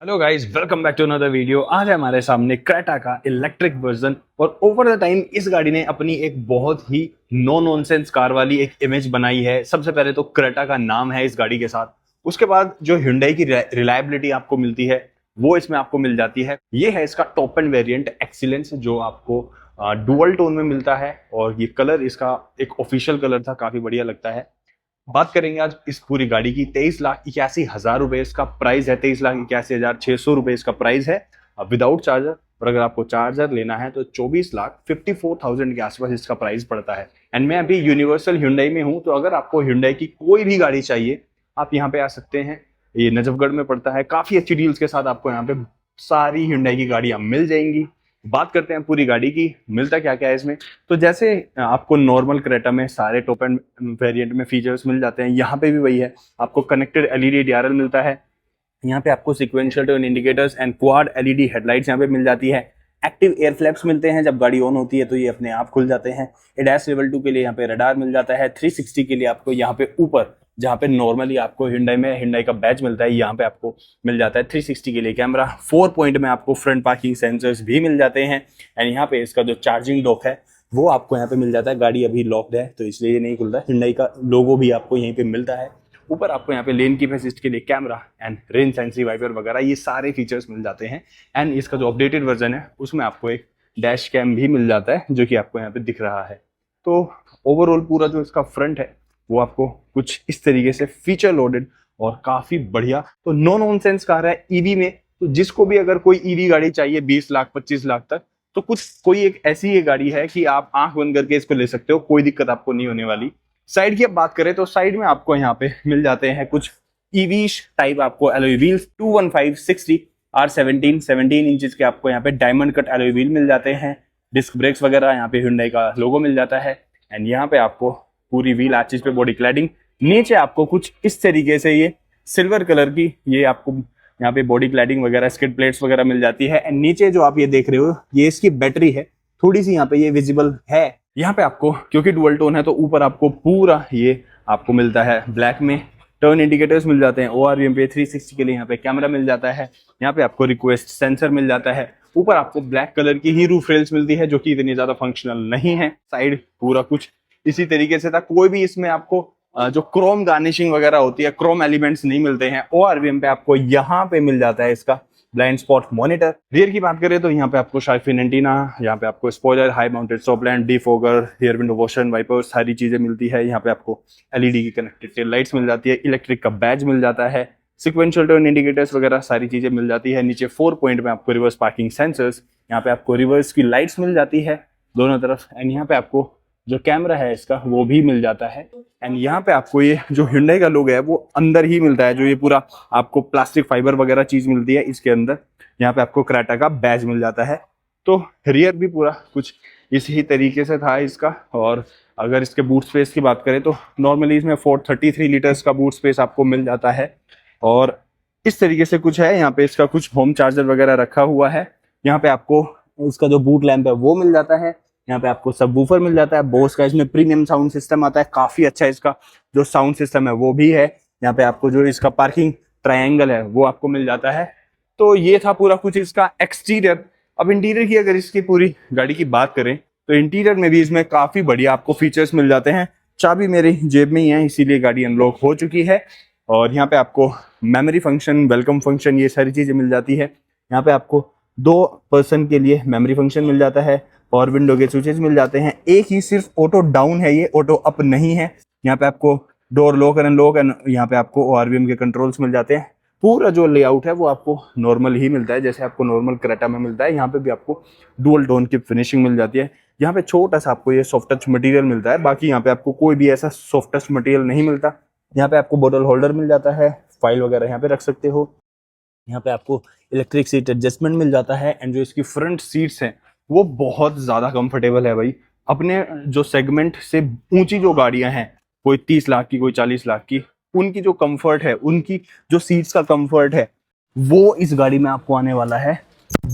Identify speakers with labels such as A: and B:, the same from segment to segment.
A: Hello guys, welcome back to another video. आज है हमारे सामने क्रेटा का इलेक्ट्रिक वर्जन और ओवर द टाइम इस गाड़ी ने अपनी एक बहुत ही नो नॉनसेंस कार वाली एक इमेज बनाई है। सबसे पहले तो क्रेटा का नाम है इस गाड़ी के साथ, उसके बाद जो Hyundai की रिलायबिलिटी आपको मिलती है वो इसमें आपको मिल जाती है। ये है इसका टॉप एंड वेरिएंट एक्सीलेंस, जो आपको डुअल टोन में मिलता है और ये कलर इसका एक ऑफिशियल कलर था, काफी बढ़िया लगता है। बात करेंगे आज इस पूरी गाड़ी की। 23,81,000 रुपए इसका प्राइस है। 23,81,600 रुपए इसका प्राइस है विदाउट चार्जर। और अगर आपको चार्जर लेना है तो 24,54,000 के आसपास इसका प्राइस पड़ता है। एंड मैं अभी यूनिवर्सल Hyundai में हूं, तो अगर आपको Hyundai की कोई भी गाड़ी चाहिए आप यहाँ पे आ सकते हैं। ये नजफगढ़ में पड़ता है। काफी अच्छी डील्स के साथ आपको यहाँ पे सारी Hyundai की गाड़ियां मिल जाएंगी। बात करते हैं पूरी गाड़ी की, मिलता क्या क्या है इसमें। तो जैसे आपको नॉर्मल क्रेटा में सारे टॉप एंड वेरिएंट में फीचर्स मिल जाते हैं, यहाँ पे भी वही है। आपको कनेक्टेड एलईडी डीआरएल मिलता है। यहाँ पे आपको sequential turn indicators and quad LED headlights यहाँ पे मिल जाती है। एक्टिव एयर फ्लैप्स मिलते हैं, जब गाड़ी ऑन होती है तो ये अपने आप खुल जाते हैं। एडैस लेवल 2 के लिए यहाँ पे रडार मिल जाता है। 360 के लिए आपको यहाँ पे ऊपर, जहाँ पे नॉर्मली आपको Hyundai का बैच मिलता है, यहाँ पे आपको मिल जाता है 360 के लिए कैमरा। 4 पॉइंट में आपको फ्रंट पार्किंग सेंसर्स भी मिल जाते हैं। एंड यहाँ पे इसका जो चार्जिंग डॉक है वो आपको यहाँ पे मिल जाता है। गाड़ी अभी लॉक्ड है तो इसलिए ये नहीं खुलता। Hyundai का लोगो भी आपको यहीं पे मिलता है। ऊपर आपको यहाँ पे लेन कीप असिस्ट के लिए camera and rain sensing wiper वगैरह ये सारे फीचर्स मिल जाते हैं। एंड इसका जो अपडेटेड वर्जन है उसमें आपको एक डैश कैम भी मिल जाता है, जो कि आपको यहाँ पे दिख रहा है। तो ओवरऑल पूरा जो इसका फ्रंट है वो आपको कुछ इस तरीके से फीचर लोडेड और काफी बढ़िया। तो नो नॉनसेंस कार है ईवी में। तो जिसको भी अगर कोई ईवी गाड़ी चाहिए 20 लाख 25 लाख तक, तो कोई एक ऐसी ये गाड़ी है कि आप आंख बंद करके इसको ले सकते हो, कोई दिक्कत आपको नहीं होने वाली। साइड की अब बात करें तो साइड में आपको यहाँ पे मिल जाते हैं कुछ ईवी टाइप आपको एलॉय व्हील्स 215/60 R17 17 इंचेस के आपको यहाँ पे डायमंड कट एलॉय व्हील मिल जाते हैं। डिस्क ब्रेक्स वगैरह यहाँ पे Hyundai का लोगो मिल जाता है। एंड यहाँ पे आपको पूरी व्हील आर्चेस पे बॉडी क्लैडिंग। नीचे आपको कुछ इस तरीके से ये सिल्वर कलर की ये आपको यहाँ पे बॉडी क्लैडिंग वगैरह स्किड प्लेट्स वगैरह मिल जाती है। एंड नीचे जो आप ये देख रहे हो ये इसकी बैटरी है, थोड़ी सी यहाँ पे ये विजिबल है। यहाँ पे आपको क्योंकि डुअल टोन है तो ऊपर आपको पूरा ये आपको मिलता है ब्लैक में। टर्न इंडिकेटर्स मिल जाते हैं। ORVM पे 360 के लिए यहाँ पे कैमरा मिल जाता है। यहाँ पे आपको रिक्वेस्ट सेंसर मिल जाता है। ऊपर आपको ब्लैक कलर की ही रूफ रेल्स मिलती है, जो कि इतनी ज्यादा फंक्शनल नहीं है। साइड पूरा कुछ इसी तरीके से था। कोई भी इसमें आपको जो क्रोम गार्निशिंग वगैरह होती है, क्रोम एलिमेंट्स नहीं मिलते हैं। ORVM पे आपको यहाँ पे मिल जाता है इसका ब्लाइंड स्पॉट मॉनिटर। रियर की बात करें तो यहाँ पे आपको शार्क फिन एंटीना, यहाँ पे आपको spoiler, high mounted stop lamp, defogger, rear window washer wiper, सारी चीजें मिलती है। यहाँ पे आपको एलईडी की कनेक्टेड टेल लाइट्स मिल जाती है। इलेक्ट्रिक का बैज मिल जाता है। सिक्वेंशियल टर्न इंडिकेटर्स वगैरह सारी चीजें मिल जाती है। नीचे 4 पॉइंट में आपको रिवर्स पार्किंग सेंसर्स, यहाँ पे आपको रिवर्स की लाइट्स मिल जाती है दोनों तरफ। एंड यहाँ पे आपको जो कैमरा है इसका वो भी मिल जाता है। एंड यहाँ पे आपको ये जो Hyundai का लोगो है वो अंदर ही मिलता है, जो ये पूरा आपको प्लास्टिक फाइबर वगैरह चीज मिलती है इसके अंदर। यहाँ पे आपको क्रेटा का बैज मिल जाता है। तो रियर भी पूरा कुछ इसी तरीके से था इसका। और अगर इसके बूट स्पेस की बात करें तो नॉर्मली इसमें 433 लीटर्स का बूट स्पेस आपको मिल जाता है। और इस तरीके से कुछ है। यहाँ पे इसका कुछ होम चार्जर वगैरह रखा हुआ है। यहाँ पे आपको इसका जो बूट लैंप है वो मिल जाता है। यहाँ पे आपको सबवूफर मिल जाता है। बोस का इसमें प्रीमियम साउंड सिस्टम आता है, काफी अच्छा इसका जो साउंड सिस्टम है वो भी है। यहाँ पे आपको जो इसका पार्किंग ट्रायंगल है वो आपको मिल जाता है। तो ये था पूरा कुछ इसका एक्सटीरियर। अब इंटीरियर की अगर इसकी पूरी गाड़ी की बात करें तो इंटीरियर में भी इसमें काफी बढ़िया आपको फीचर्स मिल जाते हैं। चाबी मेरी जेब में ही है, इसीलिए गाड़ी अनलॉक हो चुकी है। और यहाँ पे आपको मेमोरी फंक्शन, वेलकम फंक्शन, ये सारी चीजें मिल जाती है। यहाँ पे आपको 2 पर्सन के लिए मेमोरी फंक्शन मिल जाता है और विंडो के स्विचेस मिल जाते हैं। एक ही सिर्फ ऑटो डाउन है, ये ऑटो अप नहीं है। यहाँ पे आपको door lock and unlock and यहाँ पे आपको ORVM के कंट्रोल्स मिल जाते हैं। पूरा जो लेआउट है वो आपको नॉर्मल ही मिलता है, जैसे आपको नॉर्मल क्रेटा में मिलता है। यहाँ पे भी आपको डुअल टोन की फिनिशिंग मिल जाती है। यहाँ पे छोटा सा आपको ये सॉफ्ट टच मटेरियल मिलता है, बाकी यहाँ पे आपको कोई भी ऐसा सॉफ्ट टच मटेरियल नहीं मिलता। यहाँ पे आपको बोतल होल्डर मिल जाता है, फाइल वगैरह यहाँ पे रख सकते हो। यहाँ पे आपको इलेक्ट्रिक सीट एडजस्टमेंट मिल जाता है। एंड जो इसकी फ्रंट सीट्स हैं वो बहुत ज्यादा कंफर्टेबल है भाई। अपने जो सेगमेंट से ऊंची जो गाड़ियां हैं, कोई 30 लाख की, कोई 40 लाख की, उनकी जो कंफर्ट है, उनकी जो सीट्स का कंफर्ट है वो इस गाड़ी में आपको आने वाला है।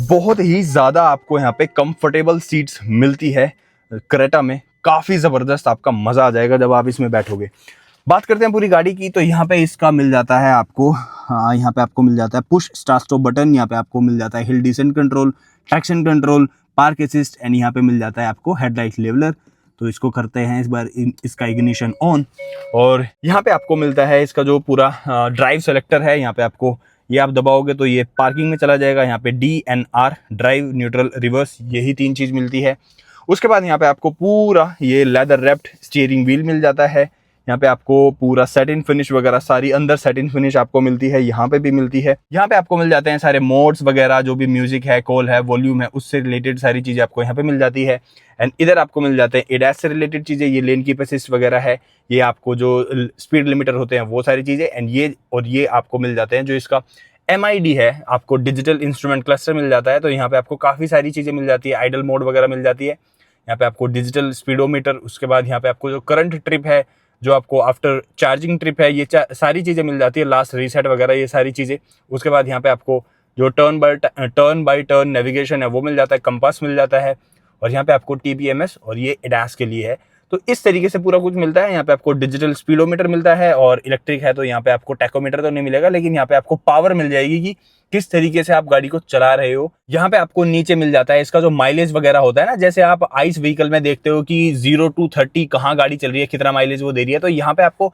A: बहुत ही ज्यादा आपको यहाँ पे कंफर्टेबल सीट्स मिलती है क्रेटा में। काफी जबरदस्त, आपका मजा आ जाएगा जब आप इसमें बैठोगे। बात करते हैं पूरी गाड़ी की, तो यहाँ पे इसका मिल जाता है आपको, हाँ यहाँ पे आपको मिल जाता है पुश स्टार्ट स्टॉप बटन, यहाँ पे आपको मिल जाता है hill descent control, traction control, park assist and यहाँ पे मिल जाता है आपको हेडलाइट लेवलर। तो इसको करते हैं इस बार इसका इग्निशन ऑन, और यहाँ पे आपको मिलता है इसका जो पूरा ड्राइव सेलेक्टर है। यहाँ पे आपको ये आप दबाओगे तो ये पार्किंग में चला जाएगा। यहाँ पे DNR ड्राइव, न्यूट्रल, रिवर्स, यही 3 चीज़ मिलती है। उसके बाद यहाँ पे आपको पूरा ये लेदर रैप्ड स्टीयरिंग व्हील मिल जाता है। यहाँ पे आपको पूरा सेट इन फिनिश वगैरह सारी अंदर सेट इन फिनिश आपको मिलती है, यहाँ पे भी मिलती है। यहाँ पे आपको मिल जाते हैं सारे मोड्स वगैरह, जो भी म्यूजिक है, कॉल है, वॉल्यूम है, उससे रिलेटेड सारी चीज़ें आपको यहाँ पे मिल जाती है। एंड इधर आपको मिल जाते हैं एडैस से रिलेटेड चीज़ें, ये लेन कीप असिस्ट वगैरह है, ये आपको जो स्पीड लिमिटर होते हैं वो सारी चीज़ें, एंड ये आपको मिल जाते हैं जो इसका MID है, आपको डिजिटल इंस्ट्रूमेंट क्लस्टर मिल जाता है। तो यहाँ पे आपको काफ़ी सारी चीज़ें मिल जाती है, आइडल मोड वगैरह मिल जाती है। यहाँ पे आपको डिजिटल स्पीडोमीटर, उसके बाद यहाँ पे आपको जो करंट ट्रिप है, जो आपको आफ्टर चार्जिंग ट्रिप है, ये सारी चीज़ें मिल जाती है, लास्ट रीसेट वगैरह ये सारी चीज़ें। उसके बाद यहाँ पे आपको जो टर्न बाय टर्न नेविगेशन है वो मिल जाता है, कंपास मिल जाता है, और यहाँ पे आपको TPMS और ये एडास के लिए है। तो इस तरीके से पूरा कुछ मिलता है। यहाँ पे आपको डिजिटल स्पीडोमीटर मिलता है, और इलेक्ट्रिक है तो यहाँ पे आपको टैकोमीटर तो नहीं मिलेगा, लेकिन यहाँ पे आपको पावर मिल जाएगी कि किस तरीके से आप गाड़ी को चला रहे हो। यहाँ पे आपको नीचे मिल जाता है इसका जो माइलेज वगैरह होता है ना, जैसे आप आइस व्हीकल में देखते हो कि 0 to 30 कहाँ गाड़ी चल रही है, कितना माइलेज वो दे रही है, तो यहाँ पे आपको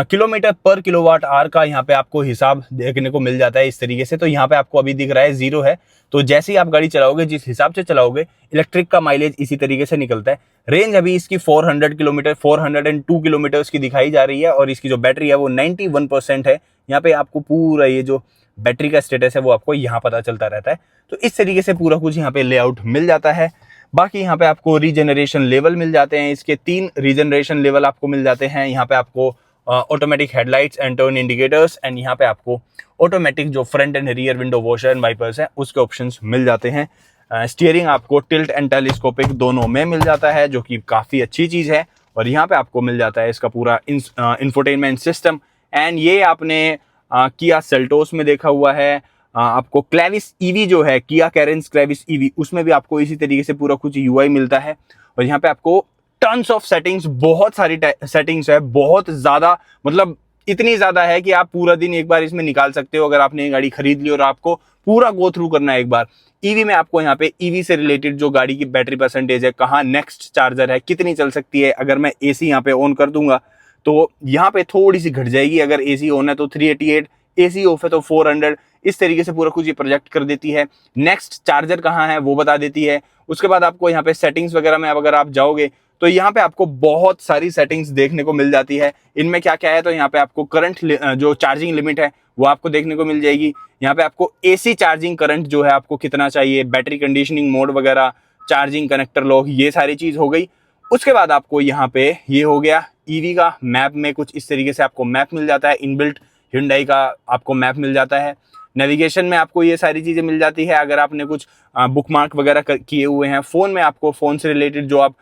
A: किलोमीटर पर किलोवाट आवर का यहाँ पे आपको हिसाब देखने को मिल जाता है इस तरीके से। तो यहाँ पे आपको अभी दिख रहा है 0 है, तो जैसे ही आप गाड़ी चलाओगे, जिस हिसाब से चलाओगे, इलेक्ट्रिक का माइलेज इसी तरीके से निकलता है। रेंज अभी इसकी 400 किलोमीटर, 402 किलोमीटर की दिखाई जा रही है, और इसकी जो बैटरी है वो 91% है। यहाँ पे आपको पूरा ये जो बैटरी का स्टेटस है वो आपको यहाँ पता चलता रहता है। तो इस तरीके से पूरा कुछ यहाँ पे लेआउट मिल जाता है। बाकी यहाँ पे आपको रीजनरेशन लेवल मिल जाते हैं, इसके 3 रीजनरेशन लेवल आपको मिल जाते हैं। यहाँ पे आपको automatic headlights and turn indicators, and यहाँ पे आपको ऑटोमेटिक जो front and rear window washer and wipers हैं उसके ऑप्शंस मिल जाते हैं। स्टीयरिंग आपको टिल्ट एंड टेलीस्कोपिक दोनों में मिल जाता है, जो कि काफ़ी अच्छी चीज़ है। और यहाँ पे आपको मिल जाता है इसका पूरा इंफोटेनमेंट सिस्टम, एंड ये आपने किया सेल्टोस में देखा हुआ है। आपको क्लेविस ईवी जो है, किया कैरेंस क्लेविस ईवी, उसमें भी आपको इसी तरीके से पूरा कुछ UI मिलता है। और यहाँ पे आपको टन्स ऑफ सेटिंग्स, बहुत सारी सेटिंग्स है, बहुत ज़्यादा, मतलब इतनी ज़्यादा है कि आप पूरा दिन एक बार इसमें निकाल सकते हो, अगर आपने ये गाड़ी खरीद ली और आपको पूरा गो थ्रू करना है एक बार। ईवी में आपको यहाँ पे ईवी से रिलेटेड जो गाड़ी की बैटरी परसेंटेज है, कहाँ नेक्स्ट चार्जर है, कितनी चल सकती है, अगर मैं AC यहाँ पे ऑन कर दूंगा तो यहाँ पे थोड़ी सी घट जाएगी, अगर AC ऑन है तो 388, AC ऑफ है तो 400, इस तरीके से पूरा कुछ ये प्रोजेक्ट कर देती है। नेक्स्ट चार्जर कहाँ है वो बता देती है। उसके बाद आपको यहाँ पे सेटिंग्स वगैरह में अगर आप जाओगे तो यहाँ पे आपको बहुत सारी सेटिंग्स देखने को मिल जाती है। इनमें क्या क्या है, तो यहाँ पे आपको करंट जो चार्जिंग लिमिट है वो आपको देखने को मिल जाएगी। यहाँ पे आपको AC चार्जिंग करंट जो है आपको कितना चाहिए, बैटरी कंडीशनिंग मोड वगैरह, चार्जिंग कनेक्टर लॉक, ये सारी चीज़ हो गई। उसके बाद आपको यहाँ पे ये हो गया EV का मैप में कुछ इस तरीके से आपको मैप मिल जाता है, इनबिल्ट Hyundai का आपको मैप मिल जाता है। नेविगेशन में आपको ये सारी चीज़ें मिल जाती है, अगर आपने कुछ बुकमार्क वगैरह किए हुए हैं फ़ोन में, आपको फ़ोन से रिलेटेड जो आप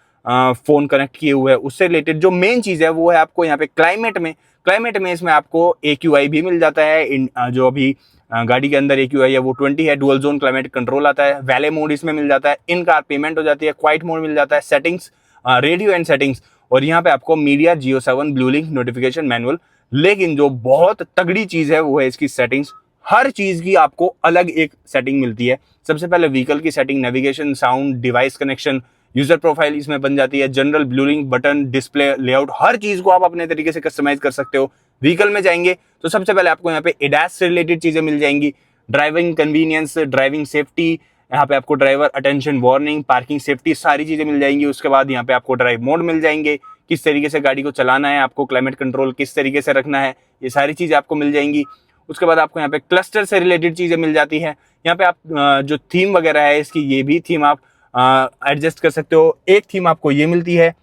A: फ़ोन कनेक्ट किए हुए हैं उससे रिलेटेड जो मेन चीज़ है वो है आपको यहाँ पे क्लाइमेट में इसमें आपको AQI भी मिल जाता है। जो अभी गाड़ी के अंदर AQI है वो 20 है, डुअल जोन क्लाइमेट कंट्रोल आता है, वैले मोड इसमें मिल जाता है, इन कार पेमेंट हो जाती है, क्वाइट मोड मिल जाता है, सेटिंग्स, रेडियो एंड सेटिंग्स, और यहाँ पे आपको मीडिया, जियो 7, ब्लू लिंक, नोटिफिकेशन, मैनुअल। लेकिन जो बहुत तगड़ी चीज़ है वो है इसकी सेटिंग्स। हर चीज़ की आपको अलग एक सेटिंग मिलती है। सबसे पहले व्हीकल की setting, navigation, sound, device connection, user profile इसमें बन जाती है, general, blue link, button, display, layout, हर चीज़ को आप अपने तरीके से कस्टमाइज कर सकते हो। व्हीकल में जाएंगे तो सबसे पहले आपको यहाँ पे एडास से रिलेटेड चीज़ें मिल जाएंगी, ड्राइविंग कन्वीनियंस, ड्राइविंग सेफ्टी, यहाँ पे आपको driver attention warning, parking safety, सारी चीज़ें मिल जाएंगी। उसके बाद यहाँ पे आपको ड्राइव मोड मिल जाएंगे, किस तरीके से गाड़ी को चलाना है, आपको क्लाइमेट कंट्रोल किस तरीके से रखना है, ये सारी चीज़ें आपको मिल जाएंगी। उसके बाद आपको यहाँ पे क्लस्टर से रिलेटेड चीज़ें मिल जाती है। यहाँ पे आप जो थीम वगैरह है इसकी, ये भी थीम आप एडजस्ट कर सकते हो। एक थीम आपको ये मिलती है,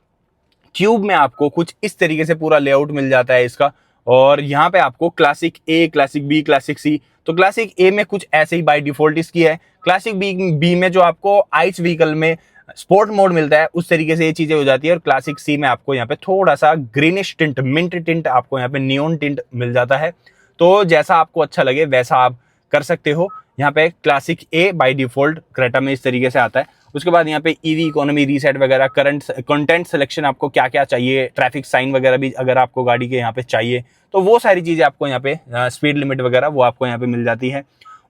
A: ट्यूब में आपको कुछ इस तरीके से पूरा लेआउट मिल जाता है इसका। और यहाँ पे आपको classic A, classic B, classic C, तो क्लासिक A में कुछ ऐसे ही बाय डिफॉल्ट इसकी है। क्लासिक B में जो आपको आइस व्हीकल में स्पोर्ट मोड मिलता है उस तरीके से ये चीज़ें हो जाती है। और क्लासिक C में आपको यहाँ पे थोड़ा सा ग्रीनिश टिंट, मिंट टिंट, आपको यहाँ पे नियोन टिंट मिल जाता है। तो जैसा आपको अच्छा लगे वैसा आप कर सकते हो। यहाँ पे classic A by default Creta में इस तरीके से आता है। उसके बाद यहाँ पे ईवी इकोनॉमी रीसेट वगैरह, करंट कंटेंट सिलेक्शन, आपको क्या क्या चाहिए, ट्रैफिक साइन वगैरह भी अगर आपको गाड़ी के यहाँ पे चाहिए तो वो सारी चीज़ें आपको यहाँ पे, स्पीड लिमिट वगैरह वो आपको यहाँ पे मिल जाती है।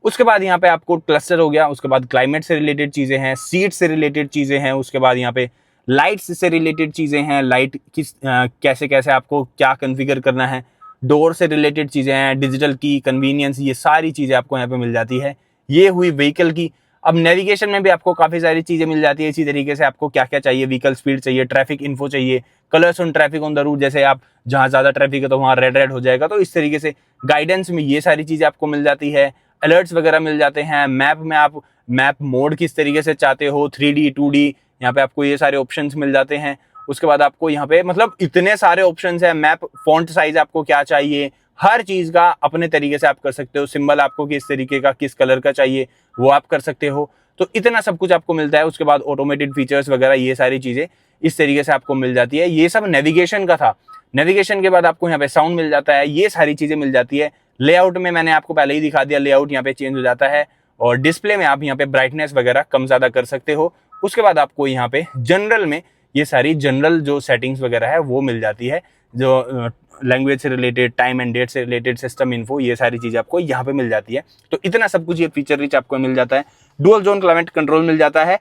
A: उसके बाद यहाँ पे आपको क्लस्टर हो गया, उसके बाद क्लाइमेट से रिलेटेड चीज़ें हैं, सीट से रिलेटेड चीज़ें हैं, उसके बाद यहाँ पे लाइट्स से रिलेटेड चीज़ें हैं, लाइट किस कैसे कैसे आपको क्या कन्फिगर करना है, डोर से रिलेटेड चीज़ें हैं, डिजिटल की कन्वीनियंस, ये सारी चीज़ें आपको यहाँ पे मिल जाती है। ये हुई व्हीकल की। अब नेविगेशन में भी आपको काफ़ी सारी चीज़ें मिल जाती है इसी तरीके से, आपको क्या क्या चाहिए, व्हीकल स्पीड चाहिए, ट्रैफिक इन्फो चाहिए, colours on traffic on the route, जैसे आप जहाँ ज़्यादा ट्रैफिक है तो वहाँ रेड रेड हो जाएगा, तो इस तरीके से गाइडेंस में ये सारी चीज़ें आपको मिल जाती है। अलर्ट्स वगैरह मिल जाते हैं। मैप में आप मैप मोड किस तरीके से चाहते हो, 3D 2D, यहाँ पे आपको ये सारे ऑप्शंस मिल जाते हैं। उसके बाद आपको यहाँ पे मतलब इतने सारे ऑप्शंस हैं, मैप फॉन्ट साइज आपको क्या चाहिए, हर चीज़ का अपने तरीके से आप कर सकते हो। सिंबल आपको किस तरीके का, किस कलर का चाहिए वो आप कर सकते हो। तो इतना सब कुछ आपको मिलता है। उसके बाद ऑटोमेटेड फीचर्स वगैरह ये सारी चीज़ें इस तरीके से आपको मिल जाती है। ये सब नेविगेशन का था। नेविगेशन के बाद आपको यहाँ पे साउंड मिल जाता है, ये सारी चीज़ें मिल जाती है। लेआउट में मैंने आपको पहले ही दिखा दिया, लेआउट यहाँ पे चेंज हो जाता है। और डिस्प्ले में आप यहाँ पे ब्राइटनेस वगैरह कम ज़्यादा कर सकते हो। उसके बाद आपको यहाँ पे जनरल में ये सारी जनरल जो सेटिंग्स वगैरह है वो मिल जाती है, जो लैंग्वेज से रिलेटेड, टाइम एंड डेट से रिलेटेड, सिस्टम इन्फो, ये सारी चीज़ें आपको यहाँ पे मिल जाती है। तो इतना सब कुछ ये फीचर रिच आपको मिल जाता है। डुअल जोन क्लाइमेट कंट्रोल मिल जाता है।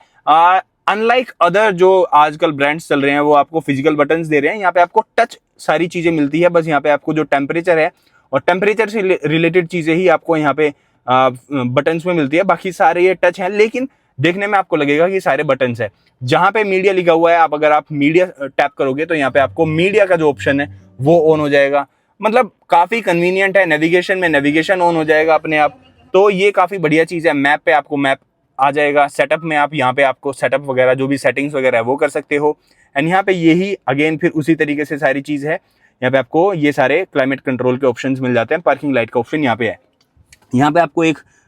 A: अनलाइक अदर जो आजकल ब्रांड्स चल रहे हैं वो आपको फिजिकल बटन्स दे रहे हैं, यहाँ पे आपको टच सारी चीज़ें मिलती है। बस यहाँ पे आपको जो टेम्परेचर है और टेम्परेचर से रिलेटेड चीज़ें ही आपको यहाँ पे बटन्स में मिलती है, बाकी सारे ये टच हैं। लेकिन देखने में आपको लगेगा कि सारे बटन्स है। जहाँ पे मीडिया लिखा हुआ है, आप अगर आप मीडिया टैप करोगे तो यहाँ पे आपको मीडिया का जो ऑप्शन है वो ऑन हो जाएगा। मतलब काफ़ी कन्वीनियंट है। नेविगेशन में नेविगेशन ऑन हो जाएगा अपने आप, तो ये काफ़ी बढ़िया चीज़ है। मैप पे आपको मैप आ जाएगा। सेटअप में आप यहाँ पे आपको सेटअप वगैरह जो भी सेटिंग्स वगैरह है वो कर सकते हो। एंड यहाँ पे यही अगेन फिर उसी तरीके से सारी चीज़ है। यहाँ पे आपको ये सारे क्लाइमेट कंट्रोल के ऑप्शंस मिल जाते हैं। पार्किंग लाइट का ऑप्शन यहाँ पे है। यहाँ पे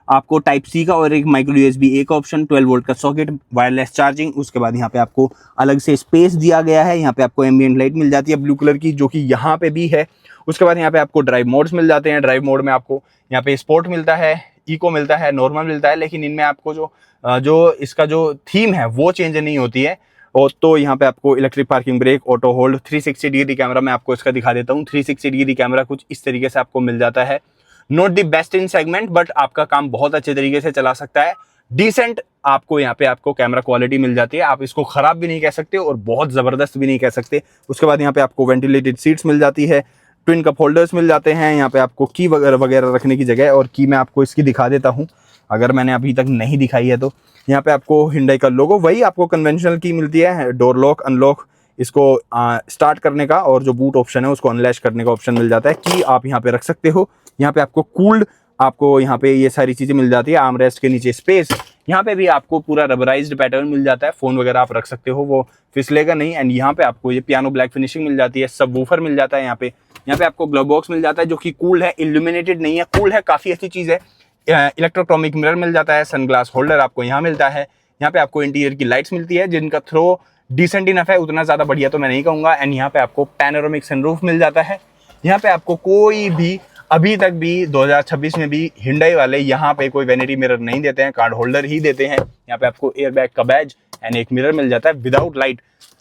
A: आपको टाइप सी का और एक माइक्रो यूएसबी ए का ऑप्शन, 12 वोल्ट का सॉकेट, वायरलेस चार्जिंग। उसके बाद यहाँ पे आपको अलग से स्पेस दिया गया है। यहाँ पे आपको एम्बिएंट लाइट मिल जाती है ब्लू कलर की, जो कि यहाँ पे भी है। उसके बाद यहाँ पे आपको ड्राइव मोड्स मिल जाते हैं। ड्राइव मोड में आपको यहाँ पे स्पोर्ट मिलता है, इको मिलता है, नॉर्मल मिलता है, लेकिन इनमें आपको जो इसका जो थीम है वो चेंज नहीं होती है। और तो यहाँ पे आपको electric parking brake, auto hold, 360 degree camera मैं आपको इसका दिखा देता हूँ। 360 डिग्री कैमरा कुछ इस तरीके से आपको मिल जाता है। Not the best in segment, but आपका काम बहुत अच्छे तरीके से चला सकता है। डिसेंट आपको यहाँ पे आपको कैमरा क्वालिटी मिल जाती है। आप इसको खराब भी नहीं कह सकते और बहुत ज़बरदस्त भी नहीं कह सकते। उसके बाद यहाँ पे आपको वेंटिलेटेड सीट्स मिल जाती है, ट्विन कप होल्डर्स मिल जाते हैं। यहाँ पे आपको की वगैरह वगैरह रखने की जगह, और की मैं आपको इसकी दिखा देता हूँ अगर मैंने अभी तक नहीं दिखाई है तो। यहाँ पे आपको हिंडई का लोगो, वही आपको कन्वेंशनल की मिलती है। डोर लॉक, अनलॉक, इसको स्टार्ट करने का और जो बूट ऑप्शन है उसको अनलैश करने का ऑप्शन मिल जाता है। की आप यहाँ पे रख सकते हो। यहाँ पे आपको कूल्ड, आपको यहाँ पे ये सारी चीज़ें मिल जाती है। आर्मरेस्ट के नीचे स्पेस, यहाँ पे भी आपको पूरा रबराइज्ड पैटर्न मिल जाता है। फ़ोन वगैरह आप रख सकते हो, वो फिसलेगा नहीं। एंड यहाँ पे आपको ये पियानो ब्लैक फिनिशिंग मिल जाती है। सब वूफर मिल जाता है यहाँ पे आपको ग्लव बॉक्स मिल जाता है जो कि कूल है, इल्यूमिनेटेड नहीं है, कूल है, काफ़ी अच्छी चीज़ है। इलेक्ट्रोक्रोमिक मिरर मिल जाता है। सनग्लास होल्डर आपको यहाँ मिलता है। यहाँ पे आपको इंटीरियर की लाइट्स मिलती है जिनका थ्रो डिसेंट इनफ है, उतना ज़्यादा बढ़िया तो मैं नहीं कहूँगा। एंड यहाँ पे आपको पैनोरामिक सनरूफ मिल जाता है। यहाँ पे आपको कोई भी अभी तक भी 2026 में भी हिंडई वाले यहाँ पे कोई वैनिटी मिरर नहीं देते हैं, कार्ड होल्डर ही देते हैं। यहाँ पे आपको एयरबैग का बैज एंड एक मिरर मिल जाता है विदाउट लाइट।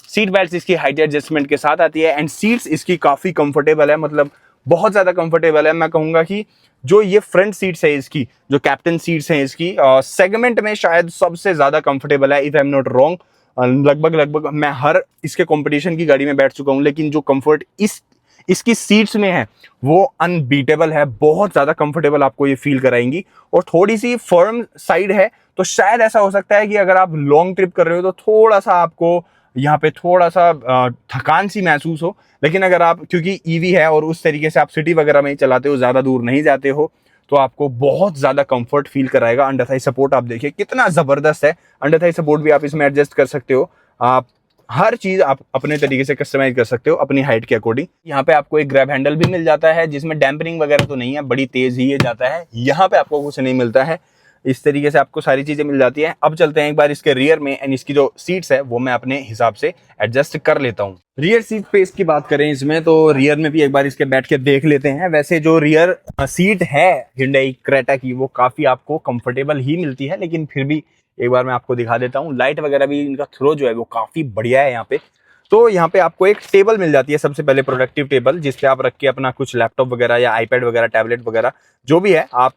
A: सीट बेल्ट इसकी हाइट एडजस्टमेंट के साथ आती है। एंड सीट्स इसकी काफ़ी कंफर्टेबल है, मतलब बहुत ज़्यादा कंफर्टेबल है। मैं कहूँगा कि जो ये फ्रंट सीट्स है इसकी, जो कैप्टन सीट्स हैं इसकी, सेगमेंट में शायद सबसे ज़्यादा कंफर्टेबल है, if I am not wrong. लगभग मैं हर इसके कंपटीशन की गाड़ी में बैठ चुका हूँ, लेकिन जो कंफर्ट इसकी सीट्स में है वो अनबीटेबल है। बहुत ज़्यादा कंफर्टेबल आपको ये फील कराएंगी। और थोड़ी सी फर्म साइड है, तो शायद ऐसा हो सकता है कि अगर आप लॉन्ग ट्रिप कर रहे हो तो थोड़ा सा आपको यहाँ पे थोड़ा सा थकान सी महसूस हो। लेकिन अगर आप, क्योंकि ईवी है और उस तरीके से आप सिटी वगैरह में ही चलाते हो, ज़्यादा दूर नहीं जाते हो, तो आपको बहुत ज़्यादा कंफर्ट फील कराएगा। अंडर थाई सपोर्ट आप देखिए कितना ज़बरदस्त है। अंडर थाई सपोर्ट भी आप इसमें एडजस्ट कर सकते हो। आप हर चीज़ आप अपने तरीके से कस्टमाइज कर सकते हो अपनी हाइट के अकॉर्डिंग। यहाँ पे आपको एक ग्रैब हैंडल भी मिल जाता है जिसमें डैम्पनिंग वगैरह तो नहीं है, बड़ी तेज़ ही ये जाता है। यहाँ पे आपको कुछ नहीं मिलता है। इस तरीके से आपको सारी चीज़ें मिल जाती हैं। अब चलते हैं एक बार इसके रियर में, एंड इसकी जो सीट्स है वो मैं अपने हिसाब से एडजस्ट कर लेता हूँ। रियर सीट स्पेस की बात करें इसमें, तो रियर में भी एक बार इसके बैठ के देख लेते हैं। वैसे जो रियर सीट है हिंडई क्रेटा की वो काफ़ी आपको कंफर्टेबल ही मिलती है, लेकिन फिर भी एक बार मैं आपको दिखा देता हूँ। लाइट वगैरह भी इनका थ्रो जो है वो काफी बढ़िया है यहाँ पे। तो यहाँ पे आपको एक टेबल मिल जाती है, सबसे पहले प्रोडक्टिव टेबल, जिसपे आप रख के अपना कुछ लैपटॉप वगैरह या आईपैड वगैरह, टैबलेट वगैरह जो भी है आप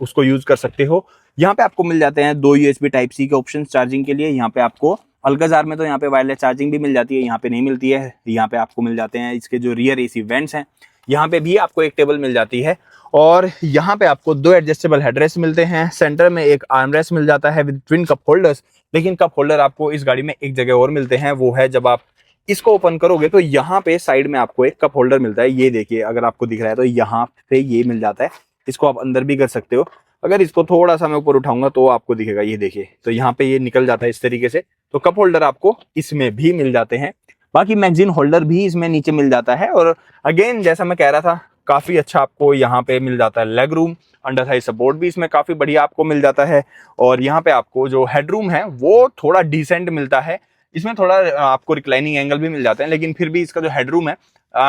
A: उसको यूज कर सकते हो। यहाँ पे आपको मिल जाते हैं 2 USB टाइप सी के ऑप्शन चार्जिंग के लिए। यहाँ पे आपको अल्काजार में तो यहाँ पे वायरलेस चार्जिंग भी मिल जाती है, यहाँ पे नहीं मिलती है। यहाँ पे आपको मिल जाते हैं इसके जो रियर AC वेंट्स हैं, यहाँ पे भी आपको एक टेबल मिल जाती है। और यहाँ पे आपको 2 एडजस्टेबल हेडरेस्ट मिलते हैं, सेंटर में एक आर्मरेस्ट मिल जाता है विद ट्विन कप होल्डर्स। लेकिन कप होल्डर आपको इस गाड़ी में एक जगह और मिलते हैं, वो है जब आप इसको ओपन करोगे तो यहाँ पे साइड में आपको एक कप होल्डर मिलता है। ये देखिए, अगर आपको दिख रहा है तो यहाँ पे ये मिल जाता है, इसको आप अंदर भी कर सकते हो। अगर इसको थोड़ा सा मैं ऊपर उठाऊंगा तो आपको दिखेगा, ये देखिए, तो यहाँ पे ये निकल जाता है इस तरीके से। तो कप होल्डर आपको इसमें भी मिल जाते हैं। बाकी मैगजीन होल्डर भी इसमें नीचे मिल जाता है। और अगेन जैसा मैं कह रहा था, काफी अच्छा आपको यहाँ पे मिल जाता है leg room, under Thai support भी इसमें काफी बढ़िया आपको मिल जाता है। और यहाँ पे आपको जो हेडरूम है वो थोड़ा डिसेंट मिलता है, इसमें थोड़ा आपको रिक्लाइनिंग एंगल भी मिल जाते हैं, लेकिन फिर भी इसका जो हेडरूम है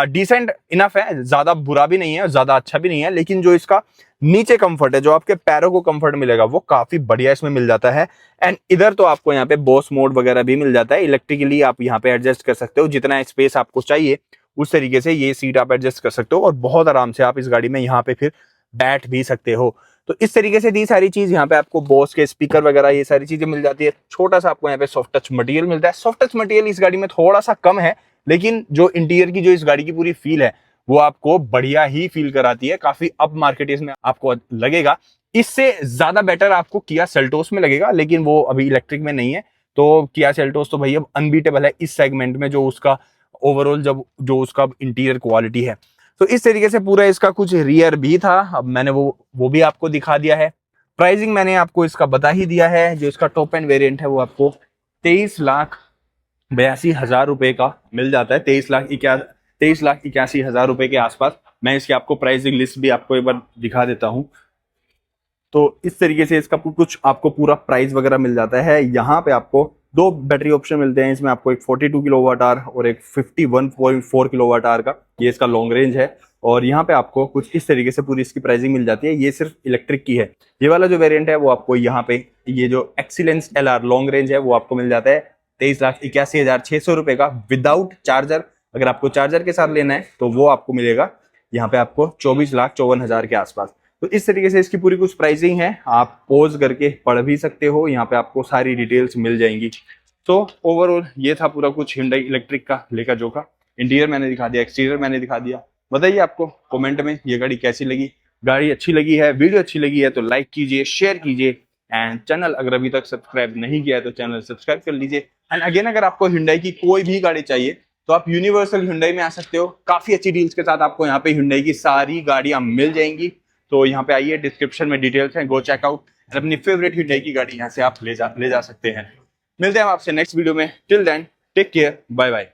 A: डिसेंट इनफ है, ज्यादा बुरा भी नहीं है और ज्यादा अच्छा भी नहीं है। लेकिन जो इसका नीचे कंफर्ट है, जो आपके पैरों को कंफर्ट मिलेगा, वो काफी बढ़िया इसमें मिल जाता है। एंड इधर तो आपको यहाँ पे बॉस मोड वगैरह भी मिल जाता है, इलेक्ट्रिकली आप यहाँ पे एडजस्ट कर सकते हो, जितना स्पेस आपको चाहिए उस तरीके से ये सीट आप एडजस्ट कर सकते हो और बहुत आराम से आप इस गाड़ी में यहाँ पे फिर बैठ भी सकते हो। तो इस तरीके से दी सारी चीज, यहाँ पे आपको बॉस के स्पीकर वगैरह ये सारी चीजें मिल जाती है। छोटा सा आपको यहाँ पे सॉफ्ट टच मटेरियल मिलता है। सॉफ्ट टच मटेरियल इस गाड़ी में थोड़ा सा कम है, लेकिन जो इंटीरियर की जो इस गाड़ी की पूरी फील है वो आपको बढ़िया ही फील कराती है। काफी अप मार्केट इसमें आपको लगेगा, इससे ज्यादा बेटर आपको किया सेल्टोस में लगेगा, लेकिन वो अभी इलेक्ट्रिक में नहीं है। तो किया सेल्टोस तो भाई अब अनबीटेबल है इस सेगमेंट में, जो उसका ओवरऑल जब जो उसका इंटीरियर क्वालिटी है। तो इस तरीके से पूरा इसका कुछ रियर भी था, अब मैंने वो भी आपको दिखा दिया है। प्राइसिंग मैंने आपको इसका बता ही दिया है। जो इसका टॉप एंड वेरिएंट है वो आपको 23,82,000 रुपए का मिल जाता है, 23,81,000 रुपए के आसपास। मैं इसकी आपको प्राइसिंग लिस्ट भी आपको एक बार दिखा देता हूं। तो इस तरीके से इसका कुछ आपको पूरा प्राइस वगैरह मिल जाता है। यहाँ पे आपको 2 बैटरी ऑप्शन मिलते हैं, इसमें आपको एक 42 किलोवाट आवर और एक 51.4 किलोवाट आवर का, ये इसका लॉन्ग रेंज है। और यहाँ पे आपको कुछ इस तरीके से पूरी इसकी प्राइसिंग मिल जाती है। ये सिर्फ इलेक्ट्रिक की है। ये वाला जो वेरिएंट है वो आपको यहाँ पे ये जो एक्सीलेंस LR लॉन्ग रेंज है वो आपको मिल जाता है 23,81,600 रुपए का विदाउट चार्जर। अगर आपको चार्जर के साथ लेना है तो वो आपको मिलेगा यहाँ पे आपको 24,54,000 के आसपास। तो इस तरीके से इसकी पूरी कुछ प्राइसिंग है, आप पॉज करके पढ़ भी सकते हो, यहाँ पे आपको सारी डिटेल्स मिल जाएंगी। तो ओवरऑल ये था पूरा कुछ Hyundai इलेक्ट्रिक का लेखा जोखा। इंटीरियर मैंने दिखा दिया, एक्सटीरियर मैंने दिखा दिया। बताइए आपको कमेंट में ये गाड़ी कैसी लगी। गाड़ी अच्छी लगी है, वीडियो अच्छी लगी है तो लाइक कीजिए, शेयर कीजिए, एंड चैनल अगर अभी तक सब्सक्राइब नहीं किया है तो चैनल सब्सक्राइब कर लीजिए। एंड अगेन अगर आपको Hyundai की कोई भी गाड़ी चाहिए तो आप यूनिवर्सल Hyundai में आ सकते हो। काफी अच्छी डील्स के साथ आपको यहाँ पे Hyundai की सारी गाड़ियां मिल जाएंगी। तो यहाँ पे आइए, डिस्क्रिप्शन में डिटेल्स हैं, गो चेकआउट। अपनी फेवरेट Hyundai की गाड़ी यहाँ से आप ले जा सकते हैं। मिलते हैं आपसे नेक्स्ट वीडियो में। Till then take care, bye bye.